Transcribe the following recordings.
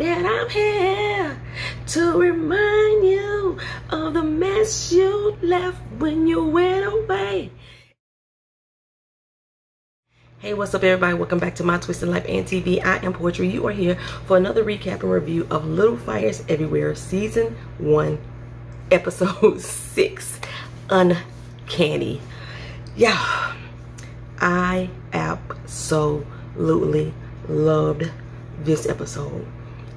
that I'm here to remind you of the mess you left when you went away. Hey, what's up everybody? Welcome back to My Twisted Life and TV. I am Poetry. You are here for another recap and review of Little Fires Everywhere Season 1, Episode 6, Uncanny. Yeah, I absolutely loved this episode.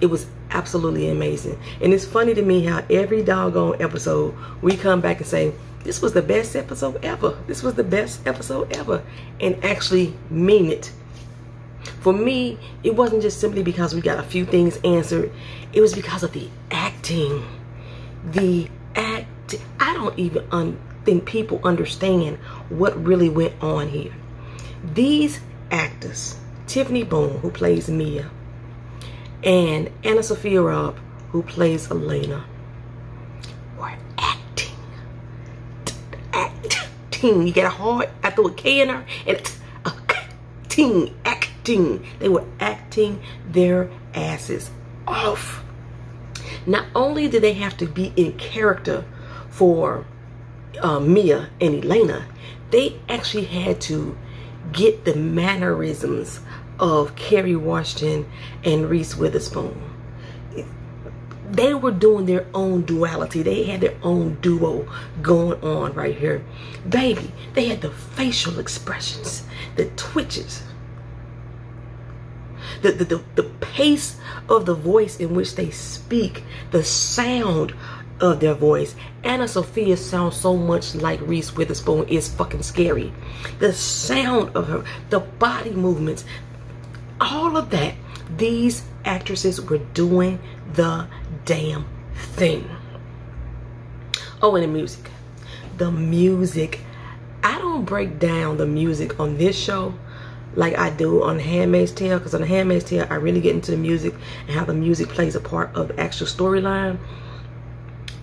It was absolutely amazing. And it's funny to me how every doggone episode we come back and say, this was the best episode ever. This was the best episode ever. And actually mean it. For me, it wasn't just simply because we got a few things answered. It was because of the acting. The act. I don't even think people understand what really went on here. These actors, Tiffany Boone, who plays Mia, and Anna Sophia Robb, who plays Elena, were acting. You get a hard, I threw a K in her, and it's acting. They were acting their asses off. Not only did they have to be in character for Mia and Elena, they actually had to get the mannerisms of Kerry Washington and Reese Witherspoon. They were doing their own duality. They had their own duo going on right here. Baby, they had the facial expressions, the twitches, the pace of the voice in which they speak, the sound of their voice. Anna Sophia sounds so much like Reese Witherspoon. Is fucking scary. The sound of her, the body movements, all of that. These actresses were doing the damn thing. Oh, and the music. The music. I don't break down the music on this show like I do on Handmaid's Tale, because on The Handmaid's Tale I really get into the music and how the music plays a part of the actual storyline.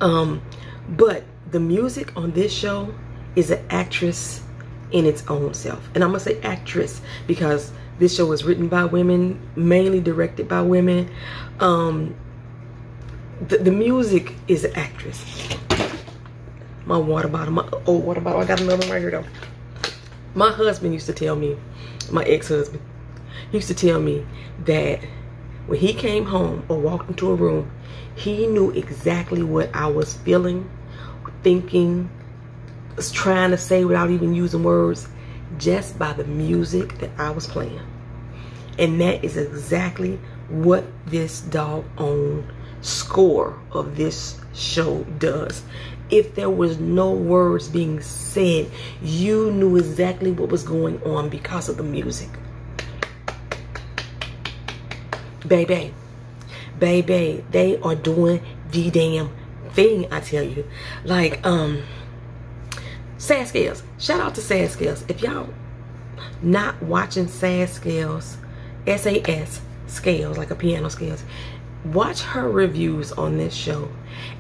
But the music on this show is an actress in its own self. And I'm gonna say actress because this show was written by women, mainly directed by women. The music is an actress. My water bottle, my old water bottle. I got another one right here though. My husband used to tell me, my ex-husband, he used to tell me that when he came home or walked into a room, he knew exactly what I was feeling, thinking, was trying to say without even using words, just by the music that I was playing. And that is exactly what this doggone score of this show does. If there was no words being said, you knew exactly what was going on because of the music. Baby, they are doing the damn thing, I tell you. Like, Sad Scales. Shout out to Sad Scales. If y'all not watching Sad Scales, SAS Scales, like a piano scales, watch her reviews on this show.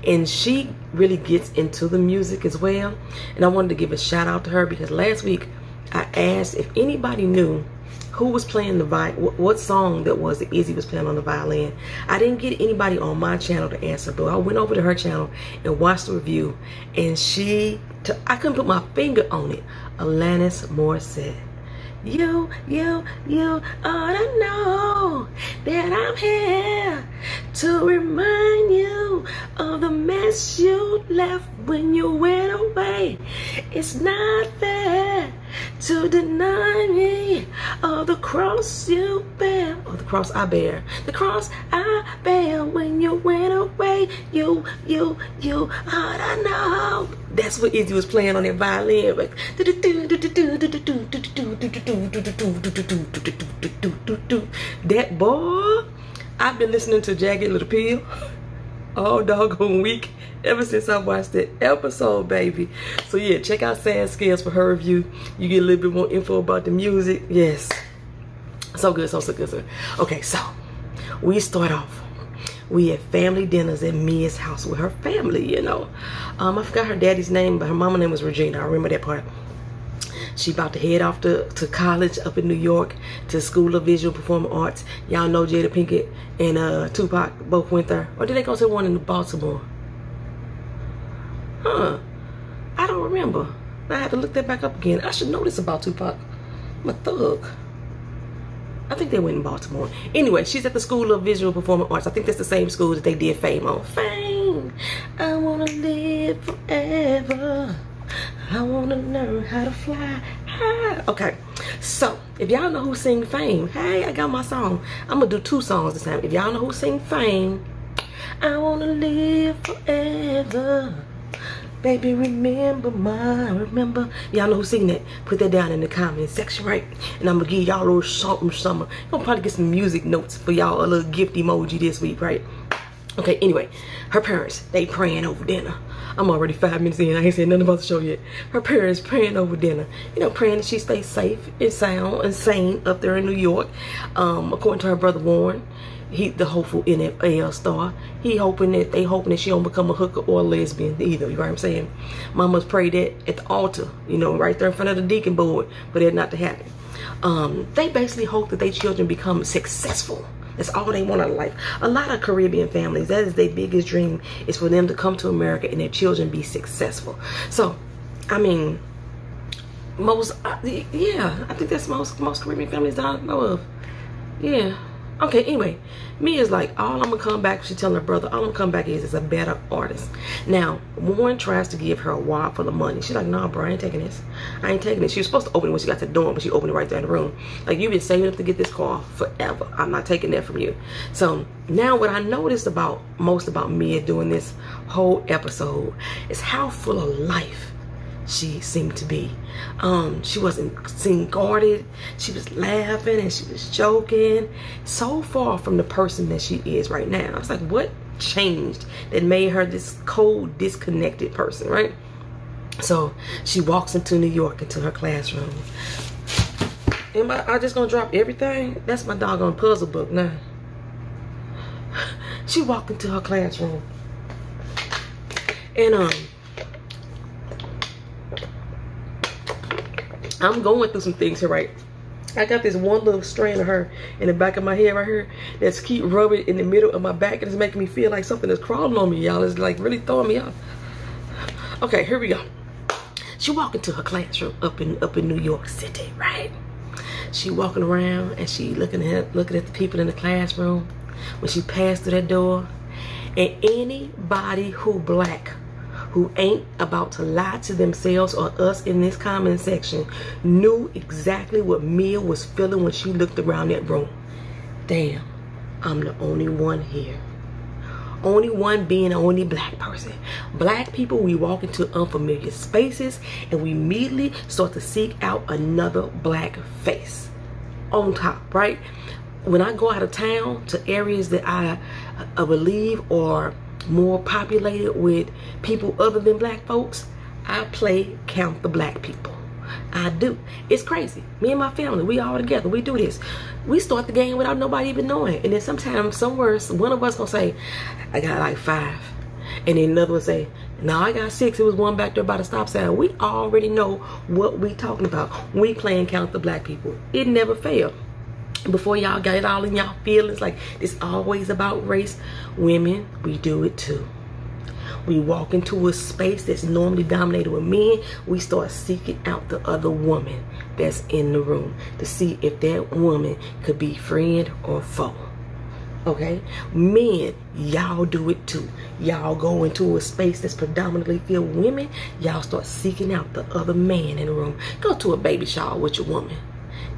And she really gets into the music as well. And I wanted to give a shout out to her because last week I asked if anybody knew who was playing the what song that was that Izzy was playing on the violin. I didn't get anybody on my channel to answer, but I went over to her channel and watched the review, and I couldn't put my finger on it. Alanis Morissette. You ought to know that I'm here to remind you of the mess you left when you went away. It's not fair to deny me of the cross you bear, or the cross I bear, the cross I bear when you went away. You ought to know. That's what Izzy was playing on that violin. Like, that boy, I've been listening to Jagged Little Pill all doggone week ever since I watched that episode, baby. So yeah, check out Sad Scales for her review. You get a little bit more info about the music. Yes, so good, so good, so. Okay, so we start off. We had family dinners at Mia's house with her family, you know. I forgot her daddy's name, but her mama's name was Regina. I remember that part. She about to head off to college up in New York to School of Visual Performing Arts. Y'all know Jada Pinkett and Tupac both went there. Or did they go to one in Baltimore? I don't remember. I had to look that back up again. I should know this about Tupac. I'm a thug. I think they went in Baltimore. Anyway, she's at the School of Visual Performing Arts. I think that's the same school that they did Fame on. Fame, I wanna live forever. I wanna learn how to fly high. Okay, so if y'all know who sing Fame, hey, I got my song. I'm gonna do 2 songs this time. If y'all know who sing Fame, I wanna live forever. Baby, remember. Y'all know who sing that? Put that down in the comment section, right? And I'm gonna give y'all a little something. I'll probably get some music notes for y'all, a little gift emoji this week, right? Okay, anyway, her parents, they praying over dinner. I'm already 5 minutes in. I ain't said nothing about the show yet. Her parents praying over dinner. You know, praying that she stays safe and sound and sane up there in New York. According to her brother Warren, he the hopeful NFL star. They hoping that she don't become a hooker or a lesbian either. You know what I'm saying? Mamas prayed that at the altar, you know, right there in front of the deacon board, but it not to happen. They basically hope that their children become successful. That's all they want out of life. A lot of Caribbean families, that is their biggest dream, is for them to come to America and their children be successful. So, I mean, yeah, I think that's most Caribbean families that I know of. Yeah. Okay, anyway, Mia's like, all I'm gonna come back, she's telling her brother, all I'm gonna come back is a better artist. Now, Warren tries to give her a wad full of money. She's like, nah, bro, I ain't taking this. I ain't taking it. She was supposed to open it when she got to the dorm, but she opened it right there in the room. Like, you've been saving up to get this car forever. I'm not taking that from you. So, now what I noticed most about Mia doing this whole episode is how full of life she seemed to be. She wasn't guarded. She was laughing and she was joking. So far from the person that she is right now. It's like, what changed that made her this cold, disconnected person, right? So she walks into New York, into her classroom. Am I just gonna drop everything? That's my doggone puzzle book now. She walked into her classroom and I'm going through some things here, right? I got this one little strand of hair in the back of my head right here that's keep rubbing in the middle of my back, and it's making me feel like something is crawling on me, y'all. It's like really throwing me off. Okay, here we go. She walked into her classroom up in New York City, right? She walking around and she looking at the people in the classroom. When she passed through that door, and anybody who black, who ain't about to lie to themselves or us in this comment section, knew exactly what Mia was feeling when she looked around that room. Damn, I'm the only one here. Only one being the only black person. Black people, we walk into unfamiliar spaces and we immediately start to seek out another black face. On top, right? When I go out of town to areas that I believe are more populated with people other than black folks, I play count the black people. I do. It's crazy. Me and my family, we all together. We do this. We start the game without nobody even knowing. And then sometimes, somewhere, one of us gonna say, I got like 5. And then another will say, no, I got 6. It was one back there by the stop sign. We already know what we talking about. We playing count the black people. It never failed. Before y'all got it all in y'all feelings like it's always about race, women, we do it too. We walk into a space that's normally dominated with men. We start seeking out the other woman that's in the room to see if that woman could be friend or foe. Okay? Men, y'all do it too. Y'all go into a space that's predominantly filled with women. Y'all start seeking out the other man in the room. Go to a baby shower with your woman.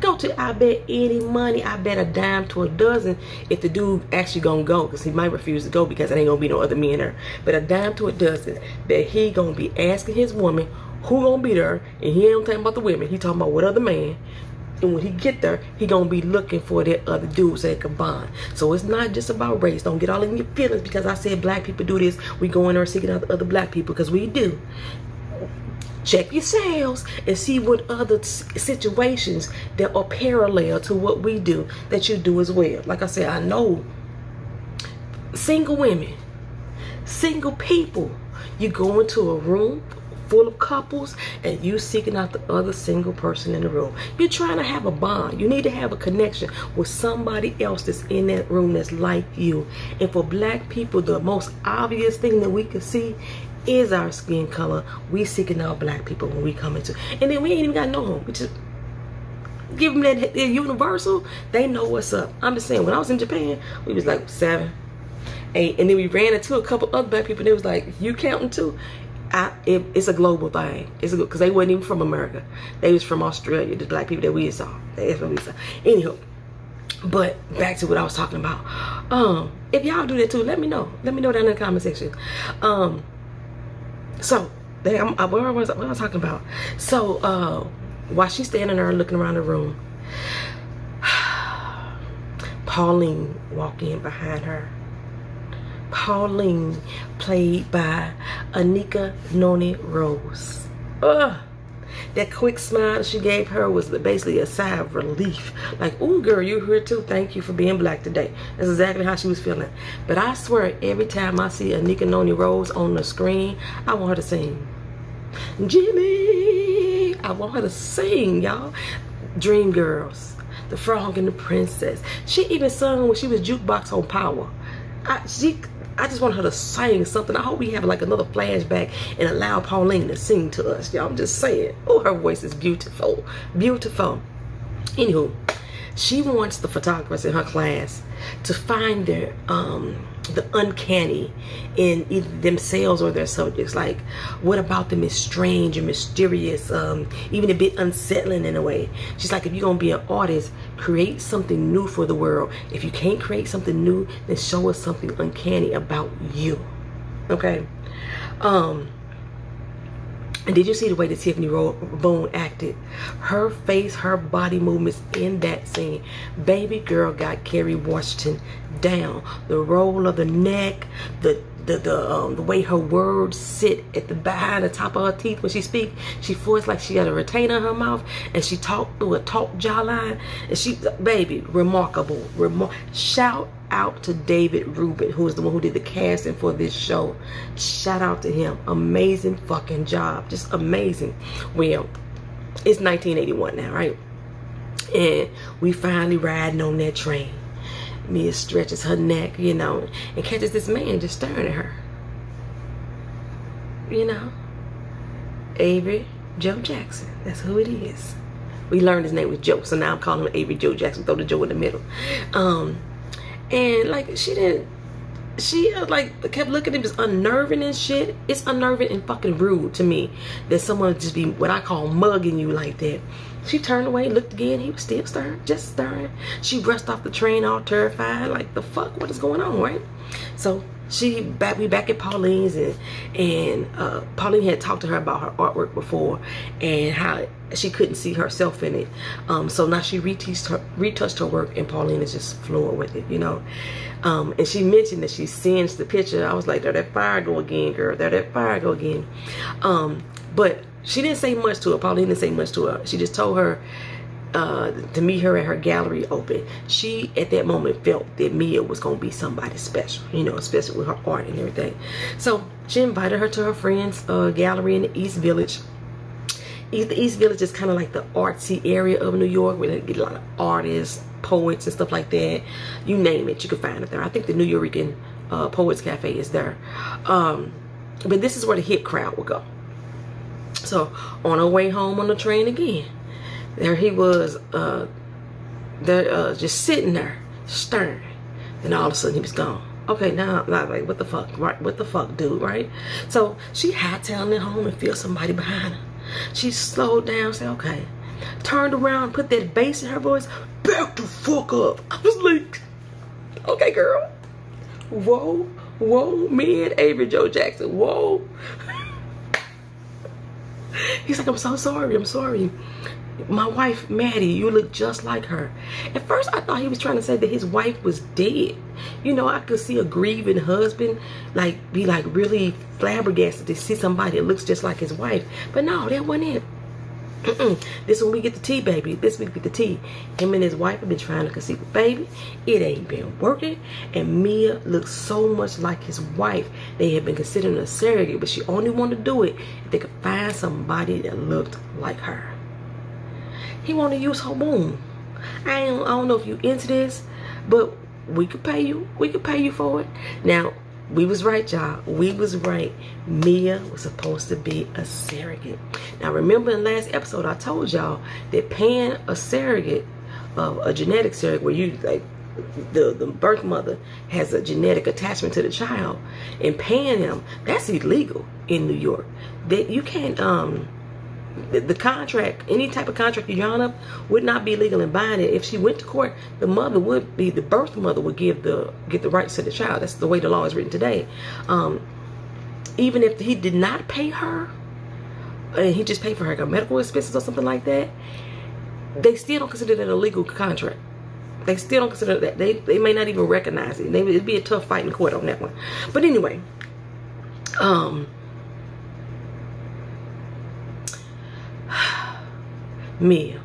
Go to, I bet any money, I bet a dime to a dozen if the dude actually gonna go, because he might refuse to go because there ain't gonna be no other men there. But a dime to a dozen that he gonna be asking his woman who gonna be there, and he ain't talking about the women, he talking about what other man. And when he get there, he gonna be looking for that other dude so they can bond. So it's not just about race. Don't get all in your feelings because I said black people do this. We go in there seeking out the other black people, because we do. Check yourselves and see what other situations that are parallel to what we do that you do as well. Like I said, I know single women, single people, you go into a room full of couples and you seeking out the other single person in the room. You're trying to have a bond. You need to have a connection with somebody else that's in that room that's like you. And for black people, the most obvious thing that we can see is our skin color. We seeking out black people when we come into, and then we ain't even got to know them. We just give them that universal. They know what's up. I'm just saying, when I was in Japan, we was like 7, 8, and then we ran into a couple other black people, and it was like, you counting too? It's a global thing. It's because they wasn't even from America. They was from Australia, the black people that we saw. That's what we saw. Anywho, but back to what I was talking about. If y'all do that too, let me know. Let me know down in the comment section. So, what was I talking about? So, while she's standing there looking around the room, Pauline walked in behind her. Pauline, played by Anika Noni Rose. That quick smile she gave her was basically a sigh of relief. Like, ooh, girl, you're here too. Thank you for being black today. That's exactly how she was feeling. But I swear, every time I see Anika Noni Rose on the screen, I want her to sing. Jimmy! I want her to sing, y'all. Dreamgirls, The Frog and the Princess. She even sung when she was jukebox on Power. I just want her to sing something. I hope we have like another flashback and allow Pauline to sing to us, y'all. I'm just saying. Oh, her voice is beautiful. Beautiful. Anywho, she wants the photographers in her class to find the uncanny in either themselves or their subjects. Like, what about them is strange and mysterious, even a bit unsettling in a way. She's like, if you're gonna be an artist, create something new for the world. If you can't create something new, then show us something uncanny about you. Okay. And did you see the way that Tiffany Boone acted? Her face, her body movements in that scene. Baby girl got Kerry Washington down. The roll of the neck, the way her words sit at the behind the top of her teeth when she speaks. She feels like she got a retainer in her mouth, and she talked through a taut jawline. And she, baby, remarkable. Shout out to David Rubin, who is the one who did the casting for this show. Shout out to him. Amazing fucking job. Just amazing. Well, it's 1981 now, right? And we finally riding on that train. Mia stretches her neck, you know, and catches this man just staring at her. You know, Avery Joe Jackson. That's who it is. We learned his name was Joe, so now I'm calling him Avery Joe Jackson. Throw the Joe in the middle. And like she like kept looking at him, just unnerving and shit. It's unnerving and fucking rude to me that someone just be what I call mugging you like that. She turned away, looked again. He was still staring, just staring. She rushed off the train all terrified, like the fuck, what is going on, right? So we back at Pauline's, and Pauline had talked to her about her artwork before and how she couldn't see herself in it. So now she retouched her work, and Pauline is just fluent with it, you know. And she mentioned that she singed the picture. I was like, there that fire go again, girl. There that fire go again. But she didn't say much to her. Pauline didn't say much to her. She just told her to meet her at her gallery open. She, at that moment, felt that Mia was going to be somebody special, you know, especially with her art and everything. So she invited her to her friend's gallery in the East Village. The East Village is kind of like the artsy area of New York, where they get a lot of artists, poets, and stuff like that. You name it, you can find it there. I think the New Yorican Poets Cafe is there. But this is where the hit crowd will go. So on her way home on the train again, there he was, just sitting there, staring. And all of a sudden he was gone. Okay, now, like, what the fuck, right? What the fuck, dude, right? So she hightailing it home and feels somebody behind her. She slowed down, said, okay. Turned around, put that bass in her voice, back the fuck up. I was like, okay, girl. Whoa, whoa, me and Avery Joe Jackson, whoa. He's like, I'm so sorry, I'm sorry. My wife, Maddie, you look just like her. At first, I thought he was trying to say that his wife was dead. You know, I could see a grieving husband, like, be like really flabbergasted to see somebody that looks just like his wife. But no, that wasn't it. This when we get the tea, baby. This week get the tea. Him and his wife have been trying to conceive a baby. It ain't been working. And Mia looks so much like his wife they had been considering a surrogate, but she only wanted to do it if they could find somebody that looked like her. He wanted to use her womb. I don't know if you into this, but we could pay you. We could pay you for it. Now, we was right, y'all. We was right. Mia was supposed to be a surrogate. Now, remember in the last episode, I told y'all that paying a surrogate, a genetic surrogate, where you like the birth mother has a genetic attachment to the child, and paying them, that's illegal in New York. That you can't the contract, any type of contract you drawn up would not be legal and binding. If she went to court, the birth mother would get the rights to the child. That's the way the law is written today. Even if he did not pay her, and he just paid for her medical expenses or something like that, they still don't consider that a legal contract. They still don't consider that. They may not even recognize it. It'd be a tough fight in court on that one. But anyway, Mia.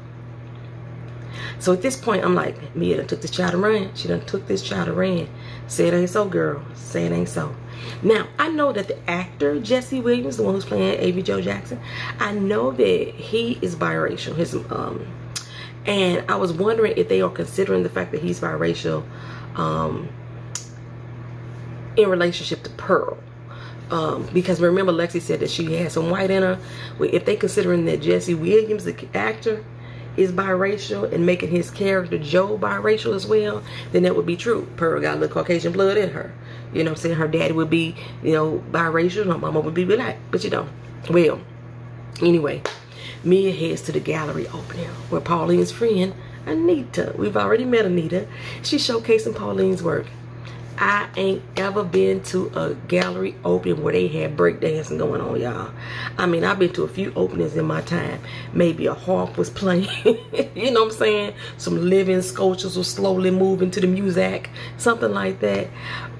So at this point, I'm like, Mia done took this child and ran. She done took this child and ran. Say it ain't so, girl. Say it ain't so. Now, I know that the actor, Jesse Williams, the one who's playing Avery Joe Jackson, I know that he is biracial. And I was wondering if they are considering the fact that he's biracial in relationship to Pearl. Because remember, Lexi said that she had some white in her. If they considering that Jesse Williams, the actor, is biracial and making his character Joe biracial as well, then that would be true. Pearl got a little Caucasian blood in her. You know what I'm saying? Her daddy would be, you know, biracial. Her mama would be black. But you know, well, anyway, Mia heads to the gallery opening where Pauline's friend, Anita. We've already met Anita. She's showcasing Pauline's work. I ain't ever been to a gallery opening where they had breakdancing going on, y'all. I mean, I've been to a few openings in my time. Maybe a harp was playing, you know what I'm saying? Some living sculptures were slowly moving to the music, something like that.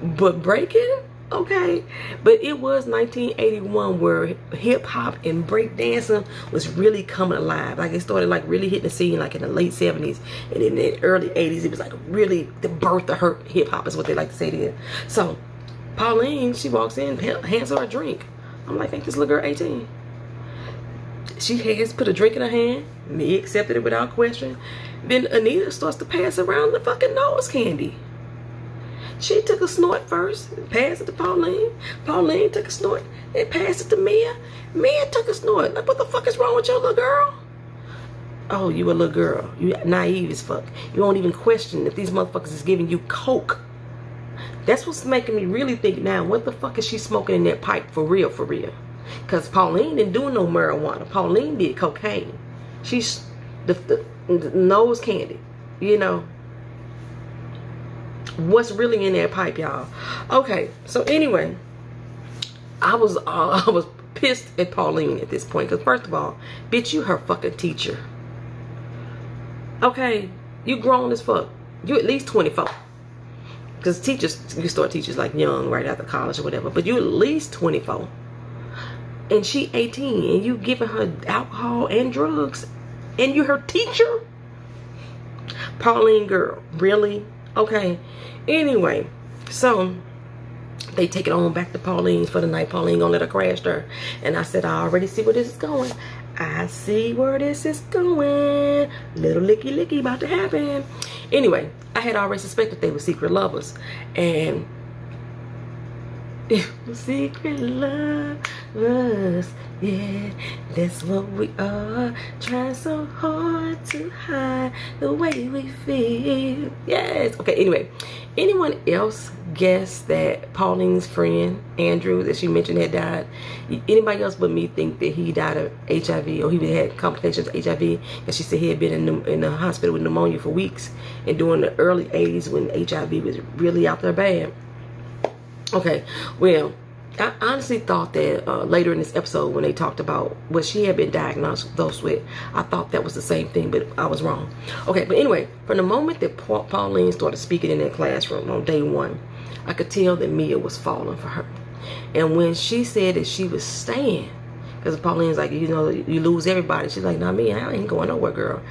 But breaking, okay. But it was 1981 where hip hop and breakdancing was really coming alive. Like it started like really hitting the scene like in the late 70s, and in the early 80s it was like really the birth of her hip hop is what they like to say then. So Pauline, she walks in, hands her a drink. I'm like, ain't this little girl 18? She has put a drink in her hand. Me accepted it without question. Then Anita starts to pass around the fucking nose candy. She took a snort first, passed it to Pauline. Pauline took a snort and passed it to Mia. Mia took a snort. Like, what the fuck is wrong with your little girl? Oh, you a little girl. You naive as fuck. You won't even question if these motherfuckers is giving you coke. That's what's making me really think now, what the fuck is she smoking in that pipe for real, for real? Because Pauline didn't do no marijuana. Pauline did cocaine. She's the nose candy, you know. What's really in that pipe, y'all? Okay, so anyway, I was pissed at Pauline at this point, because first of all, bitch, you her fucking teacher. Okay, you grown as fuck. You at least 24, because teachers, you start teachers like young, right after college or whatever, but you at least 24, and she 18, and you giving her alcohol and drugs, and you her teacher. Pauline, girl, really? Okay, anyway, so they take it on back to Pauline's for the night. Pauline gonna let her crash there. And I said, I already see where this is going. I see where this is going. Little licky licky about to happen. Anyway, I had already suspected they were secret lovers. And secret lovers, yeah, that's what we are. Trying so hard to hide the way we feel. Yes. Okay, anyway, anyone else guess that Pauline's friend Andrew that she mentioned had died? Anybody else but me think that he died of HIV, or he had complications of HIV? Because she said he had been in the hospital with pneumonia for weeks, and during the early 80s when HIV was really out there bad. Okay, well, I honestly thought that later in this episode when they talked about what she had been diagnosed with, I thought that was the same thing, but I was wrong. Okay, but anyway, from the moment that Pauline started speaking in that classroom on day one, I could tell that Mia was falling for her. And when she said that she was staying, because Pauline's like, you know, you lose everybody. She's like, nah, Mia, I ain't going nowhere, girl.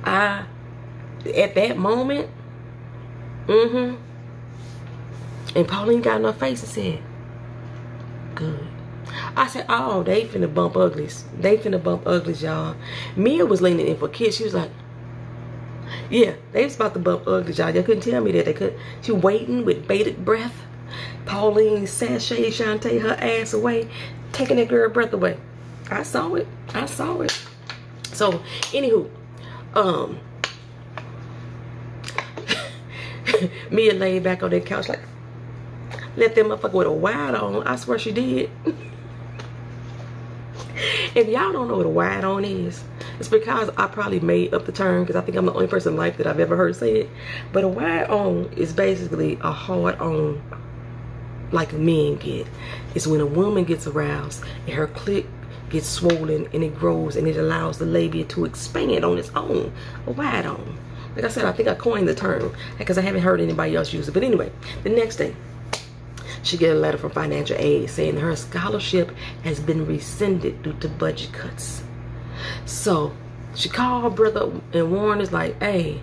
At that moment, and Pauline got in her face and said, good. I said, oh, they finna bump uglies. They finna bump uglies, y'all. Mia was leaning in for a kiss. She was like, yeah, they was about to bump uglies, y'all. They couldn't tell me that they could. She waiting with bated breath. Pauline sashay Shantae her ass away, taking that girl breath away. I saw it. I saw it. So, anywho, Mia laid back on that couch like, let that motherfucker with a wide on. I swear she did. If y'all don't know what a wide on is, it's because I probably made up the term, because I think I'm the only person in life that I've ever heard say it. But a wide on is basically a hard on like men get. It's when a woman gets aroused and her clit gets swollen and it grows and it allows the labia to expand on its own. A wide on. Like I said, I think I coined the term because I haven't heard anybody else use it. But anyway, the next day, she get a letter from financial aid saying her scholarship has been rescinded due to budget cuts. So she called her brother and Warren is like, hey,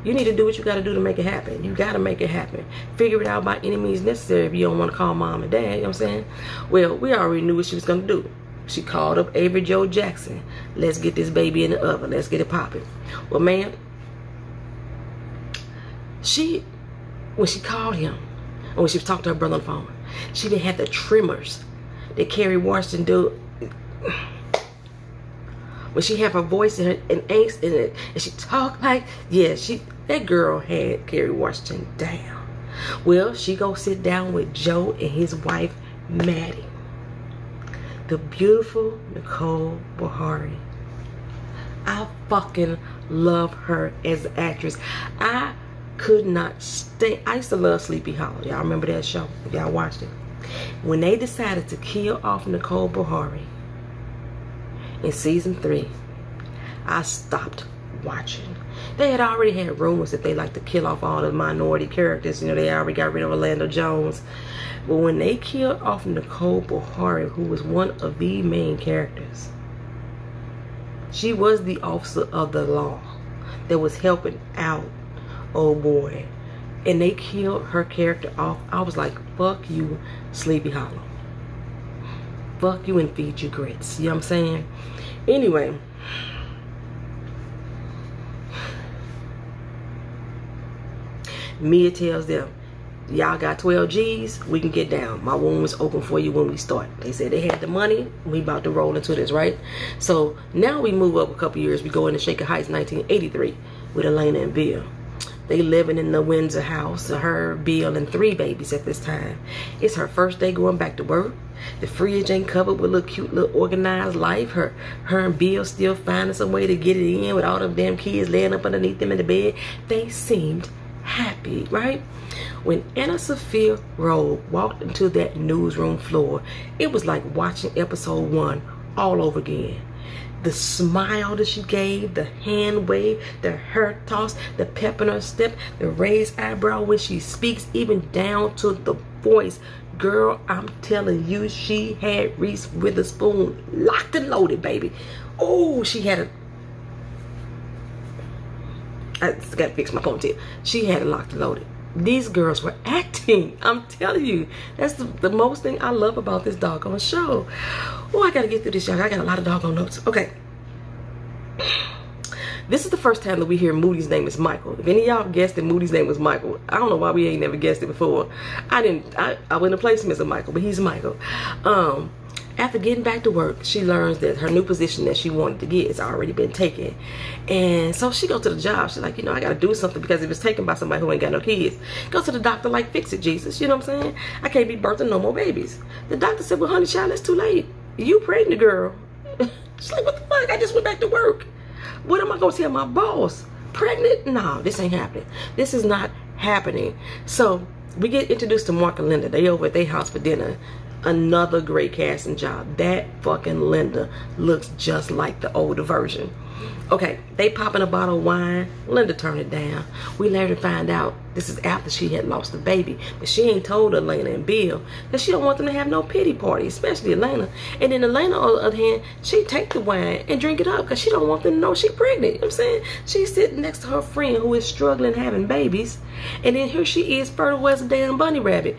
you need to do what you got to do to make it happen. You got to make it happen. Figure it out by any means necessary if you don't want to call mom and dad. You know what I'm saying? Well, we already knew what she was going to do. She called up Avery Joe Jackson. Let's get this baby in the oven. Let's get it popping. Well, man, when she called him, and when she was talking to her brother on the phone, she didn't have the tremors that Kerry Washington do. When she have her voice and angst in it, and she talk like, yeah, that girl had Kerry Washington down. Well, she go sit down with Joe and his wife, Maddie. The beautiful Nicole Beharie. I fucking love her as an actress. I could not stay. I used to love Sleepy Hollow. Y'all remember that show? If y'all watched it. When they decided to kill off Nicole Beharie in season 3, I stopped watching. They had already had rumors that they like to kill off all the minority characters. You know, they already got rid of Orlando Jones. But when they killed off Nicole Beharie, who was one of the main characters, she was the officer of the law that was helping out old boy, and they killed her character off. I was like, fuck you, Sleepy Hollow. Fuck you and feed you grits. You know what I'm saying? Anyway, Mia tells them, y'all got 12 G's, we can get down. My womb is open for you when we start. They said they had the money. We about to roll into this, right? So now we move up a couple years. We go into Shaker Heights, 1983, with Elena and Bill. They living in the Windsor house. Her, Bill, and 3 babies at this time. It's her first day going back to work. The fridge ain't covered with a little cute, little organized life. Her and Bill still finding some way to get it in with all them damn kids laying up underneath them in the bed. They seemed happy, right? When Anna Sophia Robb walked into that newsroom floor, it was like watching episode 1 all over again. The smile that she gave, the hand wave, the hair toss, the pep in her step, the raised eyebrow when she speaks, even down to the voice. Girl, I'm telling you, she had Reese Witherspoon locked and loaded, baby. Oh, she had a... I just got to fix my ponytail. She had it locked and loaded. These girls were acting. I'm telling you. That's the most thing I love about this doggone show. Oh, I got to get through this, y'all. I got a lot of doggone notes. Okay. This is the first time that we hear Moody's name is Michael. If any of y'all guessed that Moody's name was Michael, I don't know why we ain't never guessed it before. I wouldn't have placed him as a Michael, but he's Michael. After getting back to work, she learns that her new position that she wanted to get has already been taken. And so she goes to the job. She's like, you know, I got to do something, because if it's taken by somebody who ain't got no kids, go to the doctor like, fix it, Jesus. You know what I'm saying? I can't be birthing no more babies. The doctor said, well, honey, child, it's too late. You pregnant, girl. She's like, what the fuck? I just went back to work. What am I going to tell my boss? Pregnant? No, this ain't happening. This is not happening. So we get introduced to Mark and Linda. They over at their house for dinner. Another great casting job. That fucking Linda looks just like the older version. Okay, they popping a bottle of wine. Linda turned it down. We later find out this is after she had lost the baby, but she ain't told Elena and Bill that she don't want them to have no pity party, especially Elena. And then Elena, on the other hand, she take the wine and drink it up because she don't want them to know she pregnant. You know what I'm saying? She's sitting next to her friend who is struggling having babies, and then here she is fertile as a damn bunny rabbit.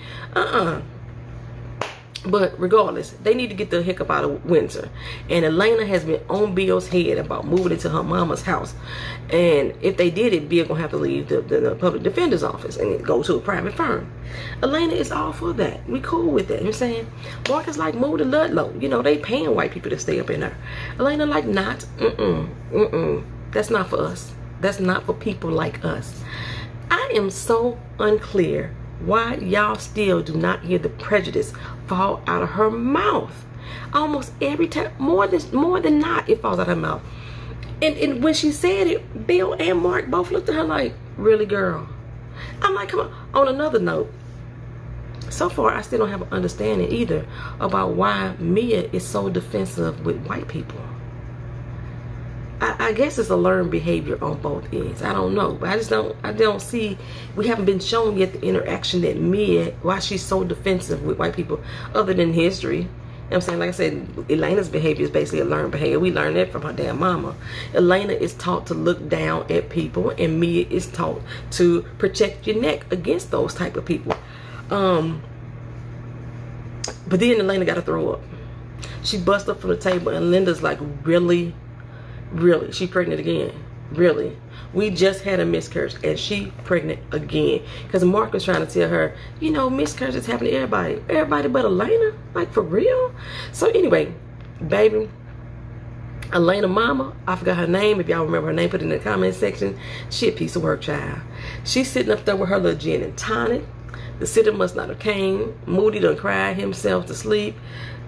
But regardless, they need to get the heck up out of Windsor. And Elena has been on Bill's head about moving into her mama's house. And if they did it, Bill gonna have to leave the public defender's office and go to a private firm. Elena is all for that. We cool with that. You know what I'm saying? Marcus like, move to Ludlow. You know, they paying white people to stay up in there. Elena like, not. That's not for us. That's not for people like us. I am so unclear why y'all still do not hear the prejudice fall out of her mouth. Almost every time, more than not, it falls out of her mouth. And when she said it, Bill and Mark both looked at her like, really, girl? I'm like, come on. On another note, so far I still don't have an understanding either about why Mia is so defensive with white people. I guess it's a learned behavior on both ends. I don't know, but I don't see, we haven't been shown yet the interaction that Mia, why she's so defensive with white people, other than history. You know what I'm saying? Like I said, Elena's behavior is basically a learned behavior. We learned that from her damn mama. Elena is taught to look down at people, and Mia is taught to protect your neck against those type of people. But then Elena got to throw up. She busts up from the table, and Linda's like, really? Really? She pregnant again? Really? We just had a miscarriage and she pregnant again. Because Mark was trying to tell her, you know, miscarriages happen to everybody. Everybody but Elena? Like, for real? So anyway, baby, Elena mama, I forgot her name. If y'all remember her name, put it in the comment section. She a piece of work, child. She's sitting up there with her little gin and tonic. The sitter must not have came. Moody done cried himself to sleep.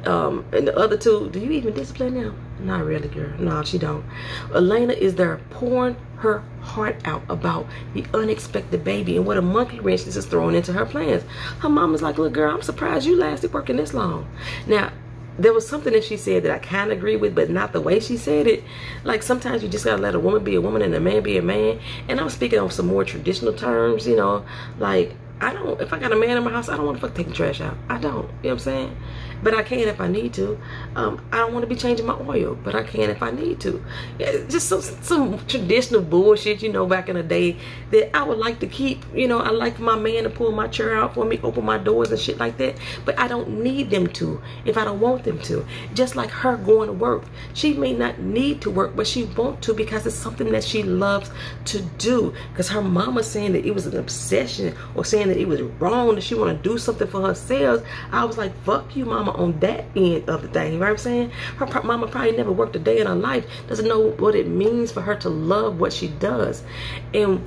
And the other two, do you even discipline them? Not really, girl. No, she don't. Elena is there pouring her heart out about the unexpected baby and what a monkey wrench this is throwing into her plans. Her mama's like, look, girl, I'm surprised you lasted working this long. Now, there was something that she said that I kind of agree with, but not the way she said it. Like, sometimes you just gotta let a woman be a woman and a man be a man. And I'm speaking on some more traditional terms, you know, like, if I got a man in my house, I don't want to fuck taking trash out. I don't. You know what I'm saying? But I can if I need to. I don't want to be changing my oil, but I can if I need to. Yeah, just some traditional bullshit, you know, back in the day that I would like to keep. You know, I like for my man to pull my chair out for me, open my doors and shit like that. But I don't need them to if I don't want them to. Just like her going to work. She may not need to work, but she want to because it's something that she loves to do. Because her mama saying that it was an obsession or saying that it was wrong, that she want to do something for herself. I was like, fuck you, mama, on that end of the thing. You know what I'm saying? Her mama probably never worked a day in her life, doesn't know what it means for her to love what she does. And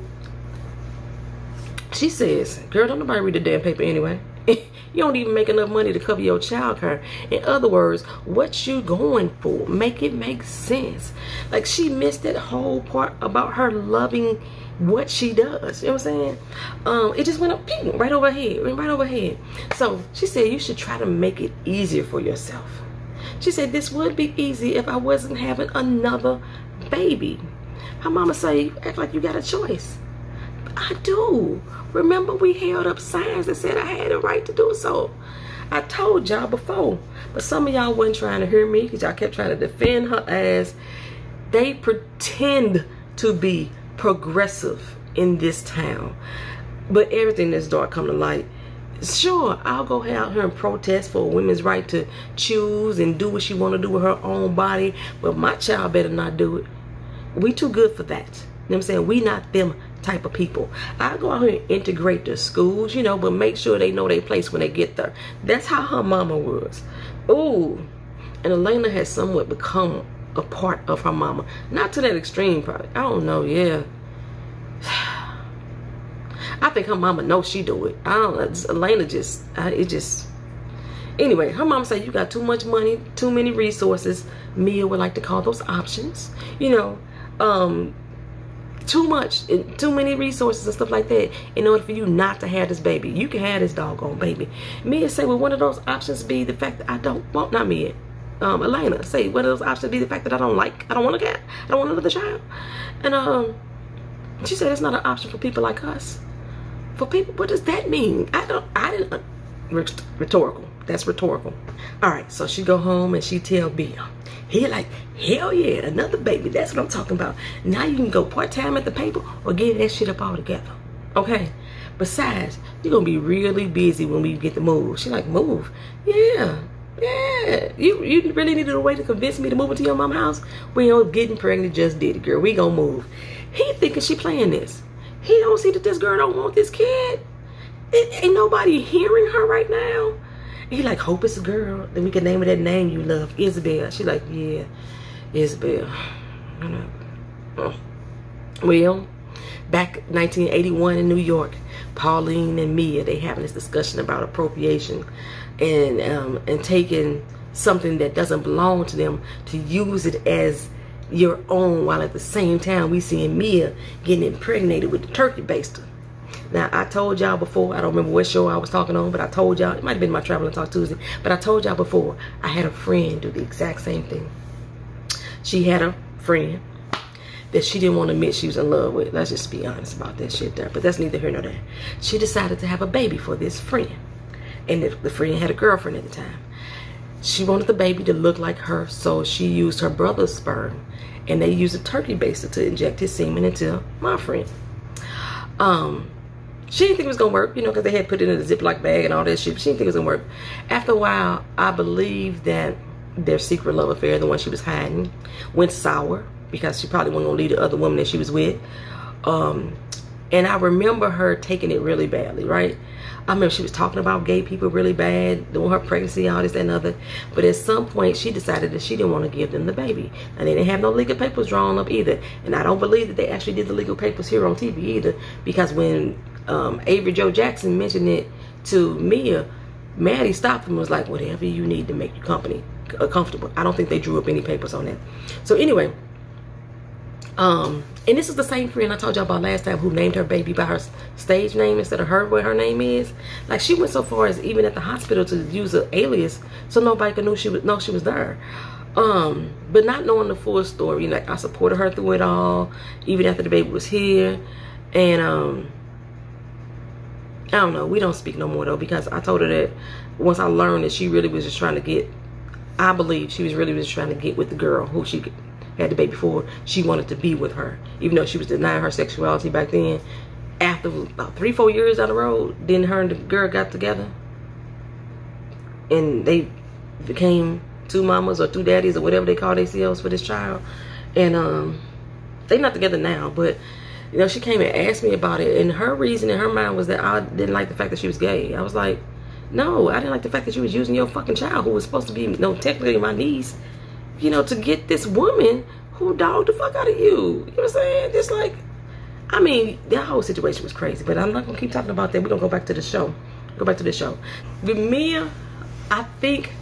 she says, girl, don't nobody read the damn paper anyway. You don't even make enough money to cover your child care. In other words, what you going for? Make it make sense. Like, she missed that whole part about her loving what she does. You know what I'm saying? It just went up right overhead. So she said you should try to make it easier for yourself. She said this would be easy if I wasn't having another baby. Her mama say you act like you got a choice. I do. Remember, we held up signs that said I had a right to do so. I told y'all before, but some of y'all wasn't trying to hear me because y'all kept trying to defend her ass. They pretend to be progressive in this town, but everything that's dark come to light. Sure, I'll go out here and protest for a women's right to choose and do what she want to do with her own body, but my child better not do it. We too good for that. You know what I'm saying? We not them type of people. I go out here and integrate the schools, you know, but make sure they know their place when they get there. That's how her mama was. Ooh, and Elena has somewhat become a part of her mama. Not to that extreme, probably. I don't know, yeah. I think her mama knows she do it. I don't know. Elena just, anyway, her mama said you got too much money, too many resources. Mia would like to call those options. You know, too many resources and stuff like that in order for you not to have this baby. You can have this doggone baby. Mia say, well, one of those options be the fact that I don't want, not Mia. Elena say, one of those options be the fact that I don't want a cat. I don't want another child. And she said it's not an option for people like us. For people, what does that mean? Rhetorical. That's rhetorical. All right, so she go home and she tell Bill. He like, hell yeah, another baby. That's what I'm talking about. Now you can go part-time at the paper or give that shit up all together. Okay? Besides, you're going to be really busy when we get to move. She's like, move? Yeah. Yeah. You really needed a way to convince me to move into your mom's house? We ain't getting pregnant, just did it, girl. We going to move. He thinking she playing this. He don't see that this girl don't want this kid. Ain't nobody hearing her right now. He like, hope it's a girl. Then we can name her that name you love, Isabel. She like, yeah, Isabel. Well, back 1981 in New York, Pauline and Mia, they having this discussion about appropriation and taking something that doesn't belong to them to use it as your own, while at the same time we seeing Mia getting impregnated with the turkey baster. Now, I told y'all before, I don't remember what show I was talking on, but I told y'all, it might have been my Travel and Talk Tuesday, but I told y'all before, I had a friend do the exact same thing. She had a friend that she didn't want to admit she was in love with. Let's just be honest about that shit there, but that's neither here nor there. She decided to have a baby for this friend, and the friend had a girlfriend at the time. She wanted the baby to look like her, so she used her brother's sperm, and they used a turkey baster to inject his semen into my friend. She didn't think it was gonna work, you know, because they had put it in a Ziploc bag and all that shit. She didn't think it was gonna work. After a while, I believe that their secret love affair, the one she was hiding, went sour because she probably wasn't gonna leave the other woman that she was with. And I remember her taking it really badly, right? I remember she was talking about gay people really bad, doing her pregnancy, all this, that, and other. But at some point, she decided that she didn't want to give them the baby. And they didn't have no legal papers drawn up either. And I don't believe that they actually did the legal papers here on TV either. Because when Avery Joe Jackson mentioned it to Mia, Maddie stopped and was like, whatever you need to make your company comfortable. I don't think they drew up any papers on that. So anyway, and this is the same friend I told y'all about last time who named her baby by her stage name instead of her, what her name is. Like, she went so far as even at the hospital to use an alias so nobody could know she was there. But not knowing the full story, like, I supported her through it all, even after the baby was here. And I don't know, we don't speak no more though, because I told her that once I learned that she really was just trying to get, I believe she was really just trying to get with the girl who she had the baby for. She wanted to be with her, even though she was denying her sexuality back then. After about 3-4 years down the road, then her and the girl got together, and they became two mamas or two daddies or whatever they call themselves for this child. And they're not together now, but you know, she came and asked me about it, and her reason in her mind was that I didn't like the fact that she was gay. I was like, no, I didn't like the fact that she was using your fucking child, who was supposed to be, you know, technically my niece, you know, to get this woman who dogged the fuck out of you. You know what I'm saying? Just like, I mean, that whole situation was crazy, but I'm not gonna keep talking about that. We're gonna go back to the show. Go back to the show. With Mia, I think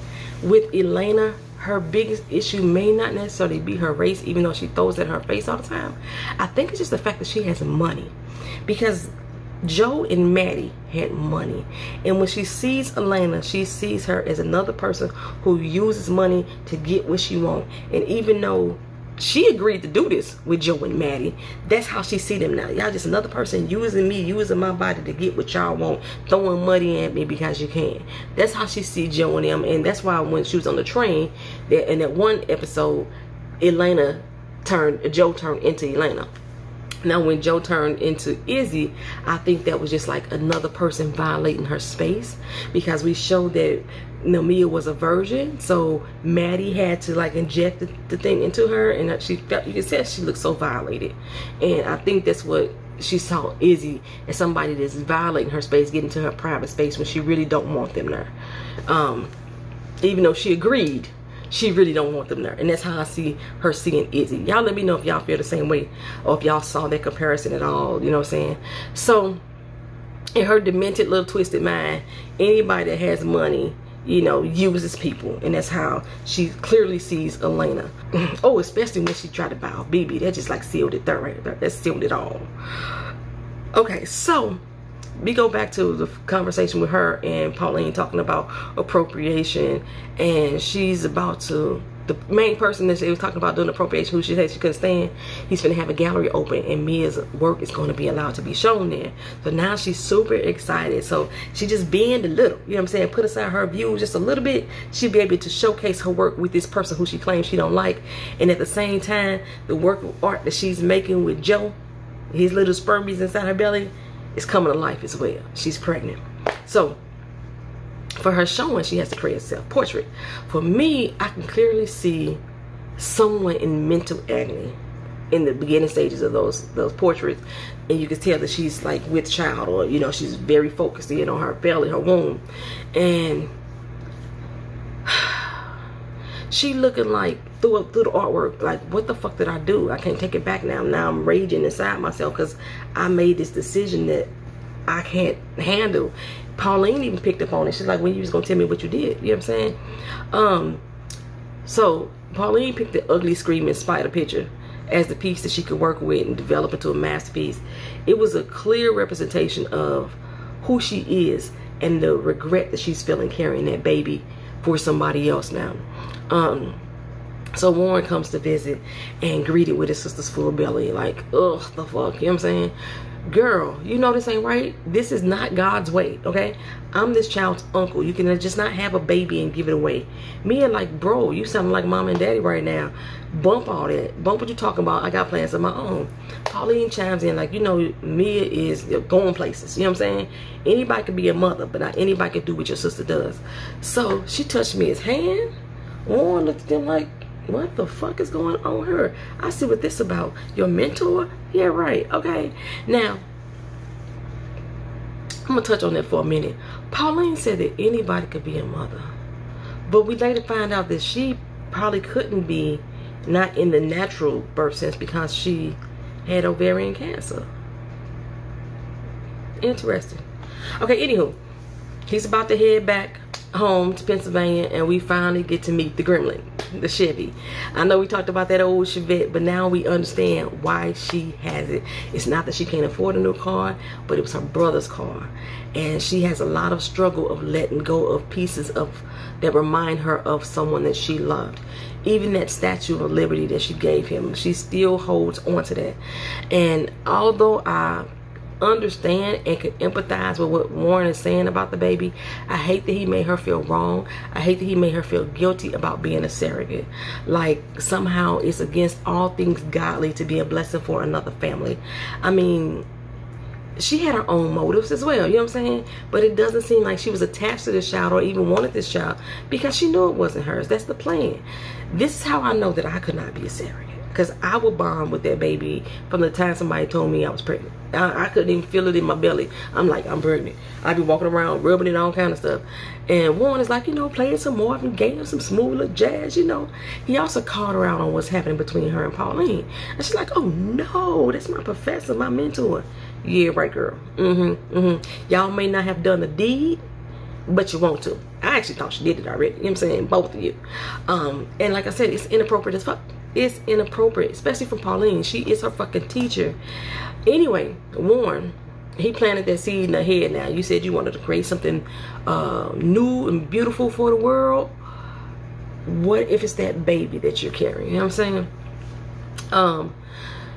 with Elena, her biggest issue may not necessarily be her race, even though she throws it in her face all the time. I think it's just the fact that she has money. Because Joe and Maddie had money. And when she sees Elena, she sees her as another person who uses money to get what she wants. And even though she agreed to do this with Joe and Maddie, that's how she see them now. Y'all just another person using me, using my body to get what y'all want, throwing money at me because you can. That's how she see Joe and them. And that's why when she was on the train, that in that one episode, Joe turned into Elena. Now when Joe turned into Izzy, I think that was just like another person violating her space, because we showed that Mia was a virgin, so Maddie had to like inject the thing into her, and she felt, you can say she looked so violated. And I think that's what she saw Izzy as, somebody that's violating her space, getting to her private space when she really don't want them there. Even though she agreed, she really don't want them there. And that's how I see her seeing Izzy. Y'all let me know if y'all feel the same way, or if y'all saw that comparison at all, you know what I'm saying? So in her demented little twisted mind, anybody that has money, you know, uses people. And that's how she clearly sees Elena. Oh, especially when she tried to buy a BB. That just like sealed it there, right there. That sealed it all. Okay, so we go back to the conversation with her and Pauline talking about appropriation, and she's about to, the main person that she was talking about doing appropriation, who she said she couldn't stand, he's gonna have a gallery open and Mia's work is going to be allowed to be shown there. So now she's super excited. So she just bend a little, you know what I'm saying, put aside her views just a little bit. She'll be able to showcase her work with this person who she claims she don't like, and at the same time, the work of art that she's making with Joe, his little spermies inside her belly, is coming to life as well. She's pregnant. So for her showing, she has to create a self-portrait. For me, I can clearly see someone in mental agony in the beginning stages of those portraits, and you can tell that she's like with child, or you know, she's very focused in on her belly, her womb, and she looking like through the artwork, like, what the fuck did I do? I can't take it back now. Now I'm raging inside myself because I made this decision that I can't handle. Pauline even picked up on it. She's like, when you was gonna tell me what you did? You know what I'm saying? So Pauline picked the ugly screaming spider picture as the piece that she could work with and develop into a masterpiece. It was a clear representation of who she is and the regret that she's feeling carrying that baby for somebody else now. So Warren comes to visit and greeted with his sister's full belly, like, ugh, the fuck, you know what I'm saying? Girl, you know this ain't right. This is not God's way, okay? I'm this child's uncle. You can just not have a baby and give it away. Mia like, bro, you sound like mom and daddy right now. Bump all that. Bump what you talking about. I got plans of my own. Pauline chimes in like, you know, Mia is going places. You know what I'm saying? Anybody can be a mother, but not anybody can do what your sister does. So she touched Mia's hand. Warren looked at them like, what the fuck is going on here? I see what this about. Your mentor? Yeah, right. Okay. Now, I'm going to touch on that for a minute. Pauline said that anybody could be a mother. But we later find out that she probably couldn't be, not in the natural birth sense, because she had ovarian cancer. Interesting. Okay, anywho. He's about to head back home to Pennsylvania, and we finally get to meet the gremlin, the Chevy. I know we talked about that old Chevette, but now we understand why she has it. It's not that she can't afford a new car, but it was her brother's car, and she has a lot of struggle of letting go of pieces of that remind her of someone that she loved. Even that Statue of Liberty that she gave him, she still holds on to that. And although I understand and can empathize with what Warren is saying about the baby, I hate that he made her feel wrong. I hate that he made her feel guilty about being a surrogate. Like somehow it's against all things godly to be a blessing for another family. I mean, she had her own motives as well, you know what I'm saying? But it doesn't seem like she was attached to this child or even wanted this child because she knew it wasn't hers. That's the plan. This is how I know that I could not be a surrogate. Because I would bond with that baby from the time somebody told me I was pregnant. I couldn't even feel it in my belly. I'm like, I'm pregnant. I'd be walking around rubbing it, all kind of stuff. And Warren is like, you know, playing some Marvin Gaye, some smooth little jazz, you know. He also called her out on what's happening between her and Pauline. And she's like, oh no, that's my professor, my mentor. Yeah, right, girl. Y'all may not have done the deed, but you want to. I actually thought she did it already. You know what I'm saying? Both of you. And like I said, it's inappropriate as fuck. It's inappropriate, especially from Pauline. She is her fucking teacher. Anyway, Warren, he planted that seed in her head now. You said you wanted to create something new and beautiful for the world. What if it's that baby that you're carrying? You know what I'm saying?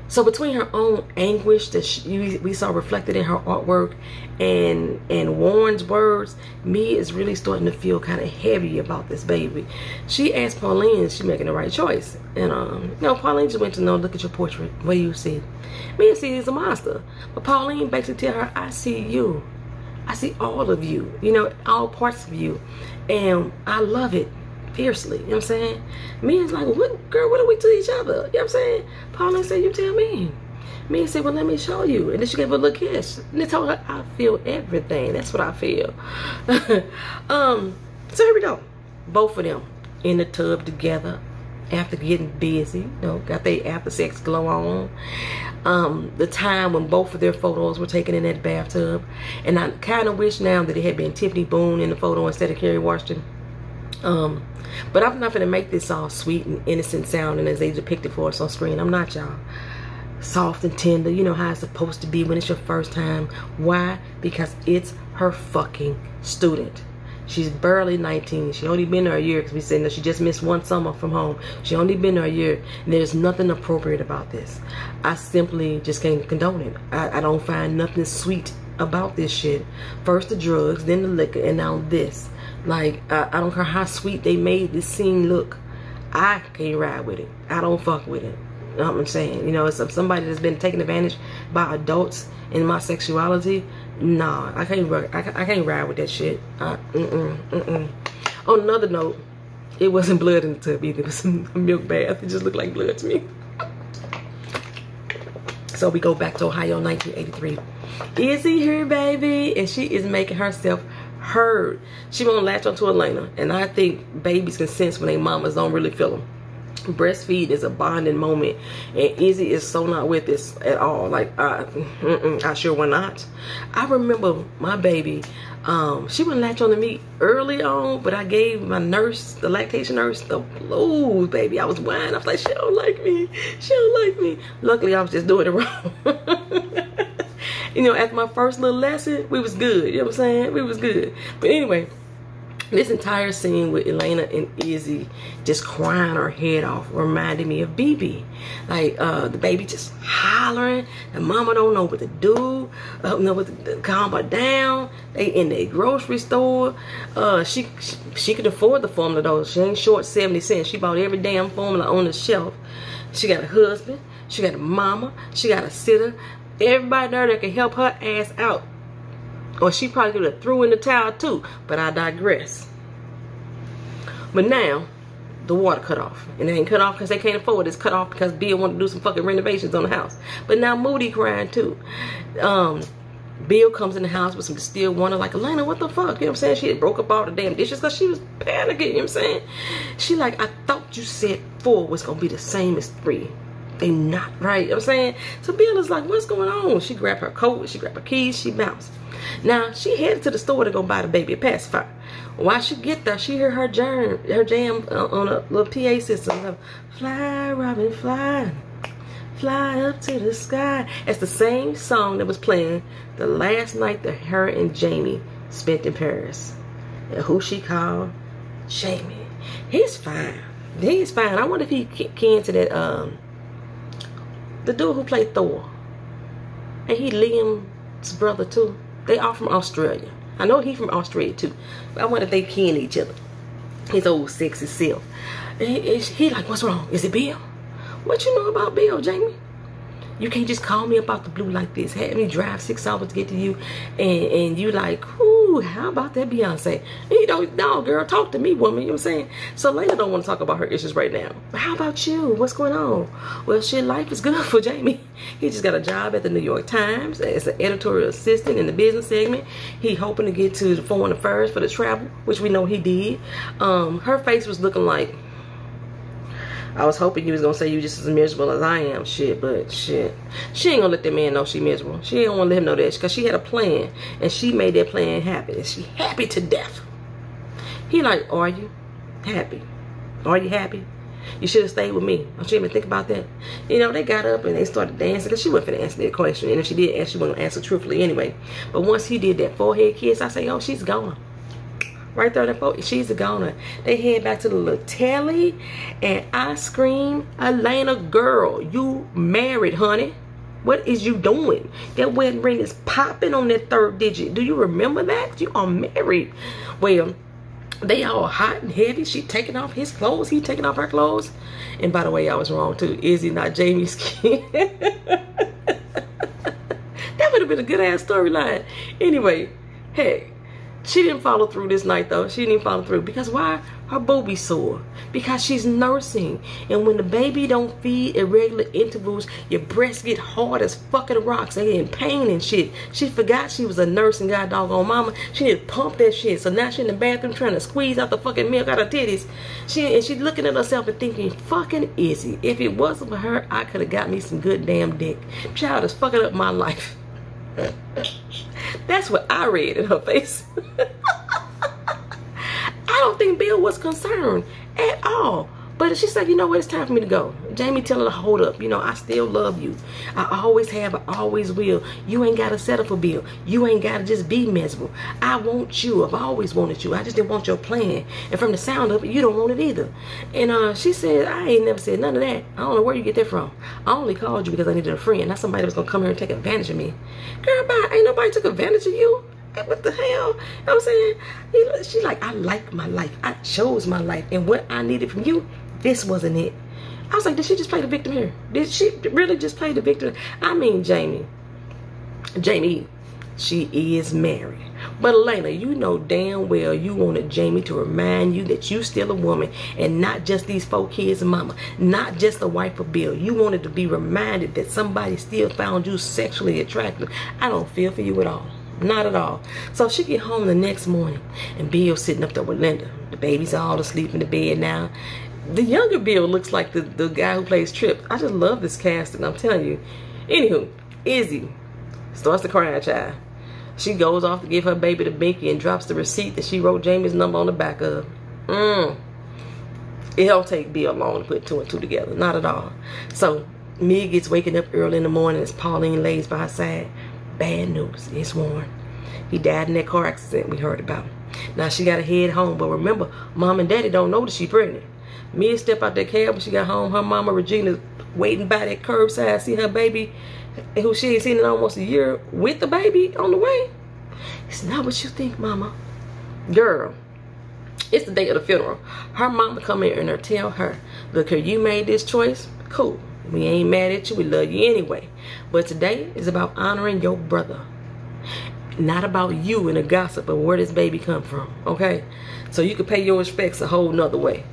So between her own anguish that we saw reflected in her artwork and Warren's words, Mia is really starting to feel kind of heavy about this baby. She asked Pauline if she's making the right choice. And, you know, Pauline just went to know, look at your portrait. What do you see? Mia sees a monster. But Pauline basically tell her, I see you. I see all of you. You know, all parts of you. And I love it. Fiercely, you know what I'm saying? Mia's like, what, girl, what are we to each other? You know what I'm saying? Pauline said, you tell me. Mia said, well, let me show you. And then she gave her a little kiss. And they told her, I feel everything. That's what I feel. So here we go. Both of them in the tub together after getting busy. You know, got their after sex glow on. The time when both of their photos were taken in that bathtub. And I kind of wish now that it had been Tiffany Boone in the photo instead of Kerry Washington. But I'm not gonna make this all sweet and innocent sounding as they depicted for us on screen. I'm not, y'all. Soft and tender, you know how it's supposed to be when it's your first time. Why? Because it's her fucking student. She's barely 19. She only been there a year because we said that she just missed one summer from home. She only been there a year. And there's nothing appropriate about this. I simply just can't condone it. I don't find nothing sweet about this shit. First the drugs, then the liquor, and now this. Like, I don't care how sweet they made this scene look. I can't ride with it. I don't fuck with it. You know what I'm saying? You know, it's somebody that's been taken advantage by adults in my sexuality, nah, I can't ride with that shit. On another note, it wasn't blood in the tub either. It was a milk bath. It just looked like blood to me. So we go back to Ohio, 1983. Izzy here, baby, and she is making herself heard. She won't latch onto Elena, and I think babies can sense when their mamas don't really feel them. Breastfeed is a bonding moment, and Izzy is so not with this at all. Like, I sure will not. I remember my baby, she wouldn't latch on to me early on, but I gave my nurse, the lactation nurse, the blues, baby. I was whining. I was like, she don't like me. She don't like me. Luckily, I was just doing it wrong. You know, after my first little lesson, we was good. You know what I'm saying? We was good. But anyway, this entire scene with Elena and Izzy just crying her head off reminded me of BB. Like, the baby just hollering. The mama don't know what to do. Know what to calm her down. They in the grocery store. She could afford the formula though. She ain't short 70 cents. She bought every damn formula on the shelf. She got a husband. She got a mama. She got a sitter. Everybody there that can help her ass out. Or she probably could have threw in the towel too. But I digress. But now, the water cut off. And it ain't cut off because they can't afford it. It's cut off because Bill wanted to do some fucking renovations on the house. But now Moody crying too. Bill comes in the house with some distilled water. Like, Elena, what the fuck? You know what I'm saying? She had broke up all the damn dishes because she was panicking. You know what I'm saying? She like, I thought you said 4 was going to be the same as 3. They not right. You know what I'm saying? So Bill is like, what's going on? She grabbed her coat. She grabbed her keys. She bounced. Now, she headed to the store to go buy the baby a pacifier. While she get there, she heard her jam on a little PA system. Fly, Robin, fly. Fly up to the sky. It's the same song that was playing the last night that her and Jamie spent in Paris. And who she called? Jamie. He's fine. He's fine. I wonder if he can to that, the dude who played Thor. And he Liam's brother too. They all from Australia. I know he from Australia too. But I wonder if they kin each other. His old sexy self. And he like, what's wrong? Is it Bill? What you know about Bill, Jamie? You can't just call me about the blue like this. Have me drive 6 hours to get to you. And you like, ooh, how about that Beyonce? And you don't, no, girl, talk to me, woman. You know what I'm saying? So Layla don't want to talk about her issues right now. But how about you? What's going on? Well, shit, life is good for Jamie. He just got a job at the New York Times as an editorial assistant in the business segment. He hoping to get to the foreign affairs for the travel, which we know he did. Her face was looking like, I was hoping you was gonna say you just as miserable as I am, shit, but shit. She ain't gonna let that man know she miserable. She ain't gonna let him know that because she had a plan and she made that plan happen. And she happy to death. He like, are you happy? Are you happy? You should have stayed with me. Don't you even think about that? You know, they got up and they started dancing because she wasn't finna answer that question. And if she did answer, she wasn't gonna answer truthfully anyway. But once he did that forehead kiss, I say, oh, she's gone. Right there, that she's a goner. They head back to the little telly, and I scream, Elena, girl, you married, honey. What is you doing? That wedding ring is popping on that 3rd digit. Do you remember that? You are married. Well, they all hot and heavy. She taking off his clothes. He taking off her clothes. And by the way, I was wrong too. Izzy, not Jamie's kid. That would have been a good ass storyline. Anyway, hey. She didn't follow through this night though. She didn't follow through. Because why? Her booby sore. Because she's nursing. And when the baby don't feed at regular intervals, your breasts get hard as fucking rocks. They in pain and shit. She forgot she was a nurse and got doggone mama. She need to pump that shit. So now she in the bathroom trying to squeeze out the fucking milk out of her titties. She's looking at herself and thinking, fucking Izzy. If it wasn't for her, I could have got me some good damn dick. Child is fucking up my life. That's what I read in her face. I don't think Bill was concerned at all. But she said, you know what, it's time for me to go. Jamie tell her to hold up. You know, I still love you. I always have, I always will. You ain't got to settle for Bill. You ain't got to just be miserable. I want you. I've always wanted you. I just didn't want your plan. And from the sound of it, you don't want it either. And she said, I ain't never said none of that. I don't know where you get that from. I only called you because I needed a friend. Not somebody that was going to come here and take advantage of me. Girl, bye. Ain't nobody took advantage of you. What the hell? You know what I'm saying? She like, I like my life. I chose my life. And what I needed from you, this wasn't it. I was like, did she just play the victim here? Did she really just play the victim? I mean, Jamie, she is married. But Elena, you know damn well you wanted Jamie to remind you that you still a woman and not just these 4 kids and mama, not just the wife of Bill. You wanted to be reminded that somebody still found you sexually attractive. I don't feel for you at all. Not at all. So she get home the next morning and Bill sitting up there with Linda. The baby's all asleep in the bed now. The younger Bill looks like the guy who plays Trip. I just love this casting, I'm telling you. Anywho, Izzy starts to cry, child. She goes off to give her baby to Binky and drops the receipt that she wrote Jamie's number on the back of. It don't take Bill long to put 2 and 2 together. Not at all. So, Mia gets waking up early in the morning as Pauline lays by her side. Bad news. It's Warren. He died in that car accident we heard about. Now, she got to head home. But remember, Mom and Daddy don't know that she's pregnant. Mia stepped out that cab when she got home. Her mama, Regina, waiting by that curbside. See her baby, who she ain't seen in almost a year, with the baby on the way. It's not what you think, Mama. Girl, it's the day of the funeral. Her mama come in and tell her, look here, you made this choice. Cool. We ain't mad at you. We love you anyway. But today is about honoring your brother. Not about you and the gossip of where this baby come from. Okay? So you can pay your respects a whole nother way.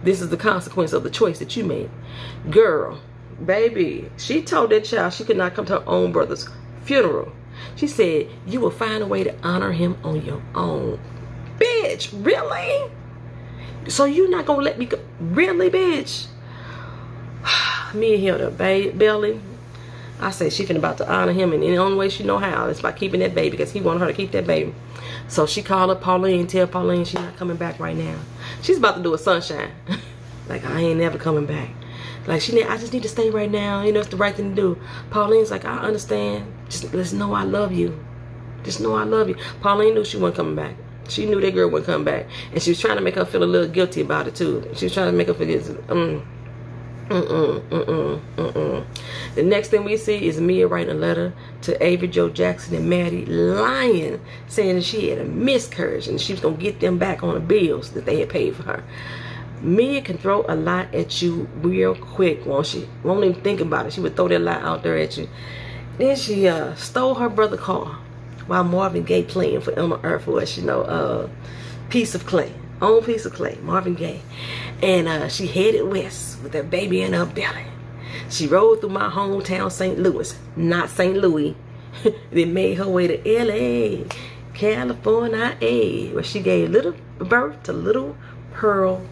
This is the consequence of the choice that you made. Girl, baby, she told that child she could not come to her own brother's funeral. She said, you will find a way to honor him on your own. Bitch, really? So you not gonna let me go? Really, bitch? Mia held her belly. I said she finna about to honor him, and the only way she know how is by keeping that baby, because he wanted her to keep that baby. So she called up Pauline and tell Pauline she's not coming back right now. She's about to do a sunshine. Like, I ain't never coming back. Like, I just need to stay right now. You know, it's the right thing to do. Pauline's like, I understand. Just know I love you. Just know I love you. Pauline knew she wasn't coming back. She knew that girl wouldn't come back. And she was trying to make her feel a little guilty about it, too. She was trying to make her feel, The next thing we see is Mia writing a letter to Avery, Joe Jackson, and Maddie, lying, saying that she had a miscarriage and she was going to get them back on the bills that they had paid for her. Mia can throw a lie at you real quick, won't she? Won't even think about it. She would throw that lie out there at you. Then she stole her brother's car while Marvin Gaye playing for Elmer Earthworth, you know, Piece of Clay. Own Piece of Clay, Marvin Gaye. And she headed west with her baby in her belly. She rode through my hometown, St. Louis, not St. Louis. Then made her way to L.A., California, where she gave birth to little Pearl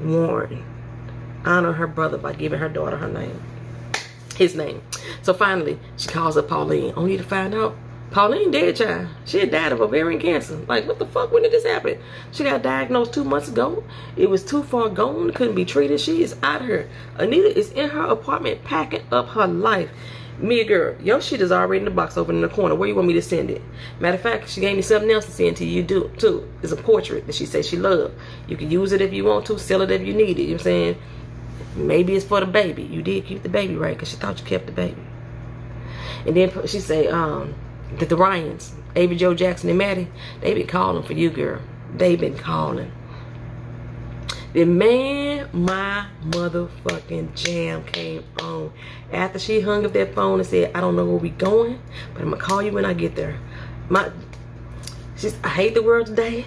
Warren. Honor her brother by giving her daughter his name. So finally, she calls up Pauline, only to find out Pauline dead, child. She had died of ovarian cancer. Like, what the fuck? When did this happen? She got diagnosed 2 months ago. It was too far gone. Couldn't be treated. She is out of here. Anita is in her apartment packing up her life. Mia, girl, your shit is already in the box over in the corner. Where you want me to send it? Matter of fact, she gave me something else to send to you, too. It's a portrait that she says she loved. You can use it if you want to. Sell it if you need it. You know what I'm saying? Maybe it's for the baby. You did keep the baby, right? Because she thought you kept the baby. And then she say, the Ryans, Avery, Joe Jackson, and Maddie, they been calling for you, girl. They been calling. Then, man, my motherfucking jam came on. After she hung up that phone and said, I don't know where we going, but I'm going to call you when I get there. I hate the world today.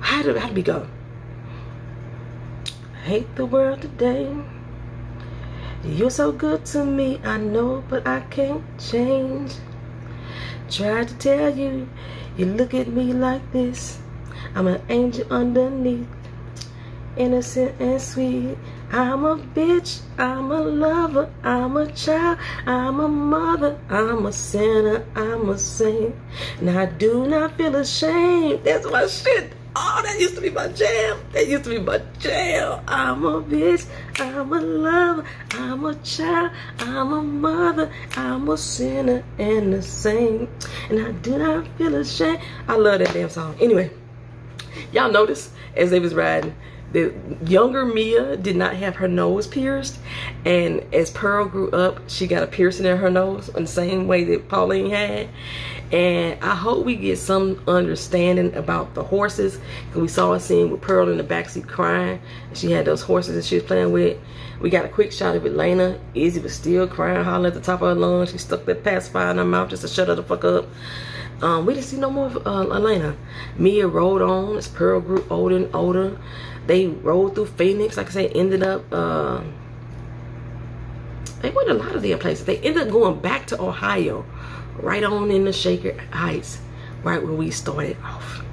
How did we go? I hate the world today. You're so good to me, I know, but I can't change. Tried to tell you, you look at me like this. I'm an angel underneath, innocent and sweet. I'm a bitch, I'm a lover, I'm a child, I'm a mother, I'm a sinner, I'm a saint. And I do not feel ashamed. That's my shit. Oh, that used to be my jam. That used to be my jam. I'm a bitch, I'm a lover, I'm a child, I'm a mother, I'm a sinner and a saint. And I do not feel ashamed. I love that damn song. Anyway, y'all notice as they was riding, The younger Mia did not have her nose pierced, and as Pearl grew up, she got a piercing in her nose in the same way that Pauline had. And I hope we get some understanding about the horses, because we saw a scene with Pearl in the backseat crying, and she had those horses that she was playing with. We got a quick shot of Elena. Izzy was still crying, hollering at the top of her lungs. She stuck that pacifier in her mouth just to shut her the fuck up. We didn't see no more of Elena. Mia rode on as Pearl grew older and older. They rode through Phoenix, like I said, ended up, they went a lot of their places. They ended up going back to Ohio, right on in the Shaker Heights, right where we started off.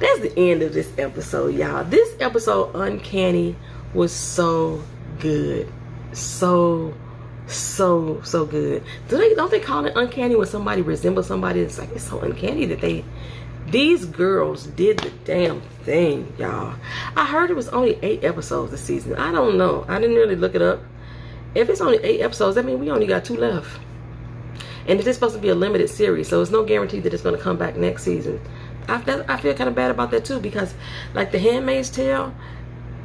That's the end of this episode, y'all. This episode, Uncanny, was so good. So good. Don't they call it uncanny when somebody resembles somebody? It's like, it's so uncanny that these girls did the damn thing, y'all. I heard it was only 8 episodes this season. I don't know. I didn't really look it up. If it's only 8 episodes, that means we only got 2 left. And it's supposed to be a limited series, so it's no guarantee that it's going to come back next season. I feel kind of bad about that too, because like The Handmaid's Tale,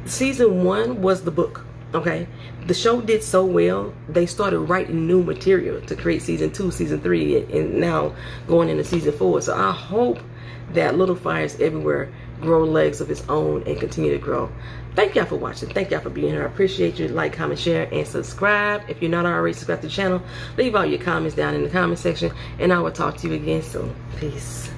season 1 was the book. Okay, the show did so well, they started writing new material to create season 2, season 3, and now going into season 4. So I hope that Little Fires Everywhere grow legs of its own and continue to grow. Thank y'all for watching. Thank y'all for being here. I appreciate you. Like, comment, share, and subscribe. If you're not already subscribed to the channel, leave all your comments down in the comment section, and I will talk to you again soon. Peace.